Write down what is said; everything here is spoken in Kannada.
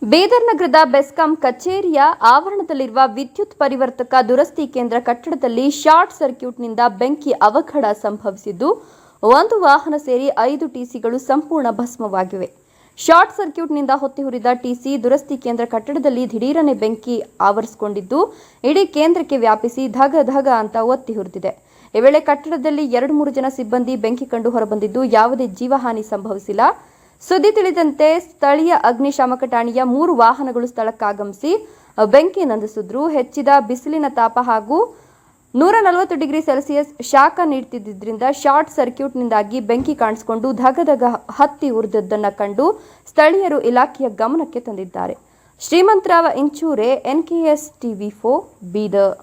ಬೀದರ್ ನಗರದ ಬೆಸ್ಕಾಂ ಕಚೇರಿಯ ಆವರಣದಲ್ಲಿರುವ ವಿದ್ಯುತ್ ಪರಿವರ್ತಕ ದುರಸ್ತಿ ಕೇಂದ್ರ ಕಟ್ಟಡದಲ್ಲಿ ಶಾರ್ಟ್ ಸರ್ಕ್ಯೂಟ್ನಿಂದ ಬೆಂಕಿ ಅವಘಡ ಸಂಭವಿಸಿದ್ದು, ಒಂದು ವಾಹನ ಸೇರಿ 5 ಟಿಸಿಗಳು ಸಂಪೂರ್ಣ ಭಸ್ಮವಾಗಿವೆ. ಶಾರ್ಟ್ ಸರ್ಕ್ಯೂಟ್ನಿಂದ ಹೊತ್ತಿಹುರಿದ ಟಿಸಿ ದುರಸ್ತಿ ಕೇಂದ್ರ ಕಟ್ಟಡದಲ್ಲಿ ದಿಢೀರನೆ ಬೆಂಕಿ ಆವರಿಸಿಕೊಂಡಿದ್ದು, ಇಡೀ ಕೇಂದ್ರಕ್ಕೆ ವ್ಯಾಪಿಸಿ ಧಗ ಧಗ ಅಂತ ಒತ್ತಿ ಹುರಿದಿದೆ. ಈ ವೇಳೆ ಕಟ್ಟಡದಲ್ಲಿ 2-3 ಜನ ಸಿಬ್ಬಂದಿ ಬೆಂಕಿ ಕಂಡು ಹೊರಬಂದಿದ್ದು, ಯಾವುದೇ ಜೀವಹಾನಿ ಸಂಭವಿಸಿಲ್ಲ. ಸುದ್ದಿ ತಿಳಿದಂತೆ ಸ್ಥಳೀಯ ಅಗ್ನಿಶಾಮಕ ಠಾಣೆಯ 3 ವಾಹನಗಳು ಸ್ಥಳಕ್ಕಾಗಮಿಸಿ ಬೆಂಕಿ ನಂದಿಸಿದ್ರು. ಹೆಚ್ಚಿದ ಬಿಸಿಲಿನ ತಾಪ ಹಾಗೂ 140 ಡಿಗ್ರಿ ಸೆಲ್ಸಿಯಸ್ ಶಾಖ ನೀಡುತ್ತಿದ್ದರಿಂದ ಶಾರ್ಟ್ ಸರ್ಕ್ಯೂಟ್ನಿಂದಾಗಿ ಬೆಂಕಿ ಕಾಣಿಸಿಕೊಂಡು ಧಗಧಗ ಹತ್ತಿ ಉರಿದದ್ದನ್ನು ಕಂಡು ಸ್ಥಳೀಯರು ಇಲಾಖೆಯ ಗಮನಕ್ಕೆ ತಂದಿದ್ದಾರೆ. Shrimantrao ಇಂಚೂರೆ, NKS TV4 Bidar.